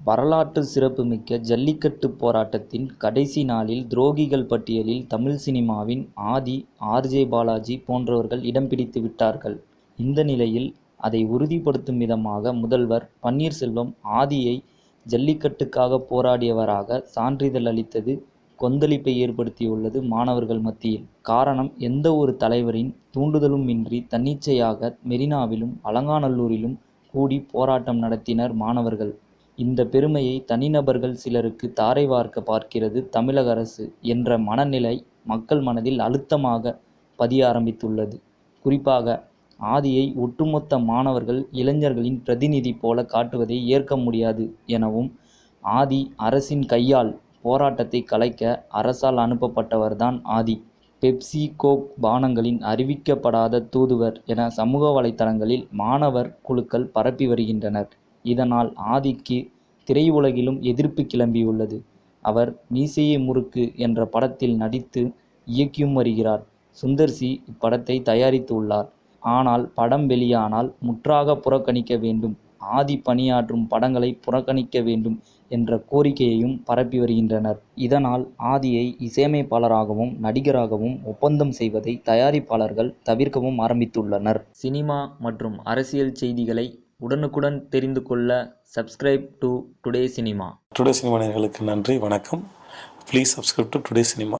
வரலாற்று சிறப்புமிக்க ஜல்லிக்கட்டு போராட்டத்தின் கடைசி நாளில் துரோகிகள் பட்டியலில் தமிழ் சினிமாவின் ஆதி, ஆர். ஜே. பாலாஜி போன்றவர்கள் இடம் பிடித்து விட்டார்கள். இந்த நிலையில் அதை உறுதிப்படுத்தும் விதமாக முதல்வர் பன்னீர்செல்வம் ஆதியை ஜல்லிக்கட்டுக்காக போராடியவராக சான்றிதழ் அளித்தது கொந்தளிப்பை ஏற்படுத்தியுள்ளது மாணவர்கள் மத்தியில். காரணம், எந்த ஒரு தலைவரின் தூண்டுதலுமின்றி தன்னிச்சையாக மெரினாவிலும் அலங்காநல்லூரிலும் கூடி போராட்டம் நடத்தினர் மாணவர்கள். இந்த பெருமையை தனிநபர்கள் சிலருக்கு தாரை வார்க்க பார்க்கிறது தமிழக அரசு என்ற மனநிலை மக்கள் மனதில் அழுத்தமாக பதிய ஆரம்பித்துள்ளது. குறிப்பாக ஆதியை ஒட்டுமொத்த மாணவர்கள், இளைஞர்களின் பிரதிநிதி போல காட்டுவதை ஏற்க முடியாது எனவும், ஆதி அரசின் கையால் போராட்டத்தை கலைக்க அரசால் அனுப்பப்பட்டவர்தான் ஆதி, பெப்சி கோக் பானங்களின் அறிவிக்கப்படாத தூதுவர் என சமூக வலைதளங்களில் மாணவர் குழுக்கள் பரப்பி வருகின்றனர். இதனால் ஆதிக்கு திரையுலகிலும் எதிர்ப்பு கிளம்பியுள்ளது. அவர் மீசையை முறுக்கு என்ற படத்தில் நடித்து இயக்கியும் வருகிறார். சுந்தர் சி இப்படத்தை தயாரித்து உள்ளார். ஆனால் படம் வெளியானால் முற்றாக புறக்கணிக்க வேண்டும், ஆதி பணியாற்றும் படங்களை புறக்கணிக்க வேண்டும் என்ற கோரிக்கையையும் பரப்பி வருகின்றனர். இதனால் ஆதியை இசையமைப்பாளராகவும் நடிகராகவும் ஒப்பந்தம் செய்வதை தயாரிப்பாளர்கள் தவிர்க்கவும் ஆரம்பித்துள்ளனர். சினிமா மற்றும் அரசியல் செய்திகளை உடனுக்குடன் தெரிந்து கொள்ள subscribe to today cinema. Today cinema நேயர்களுக்கு நன்றி, வணக்கம். Please subscribe to today cinema.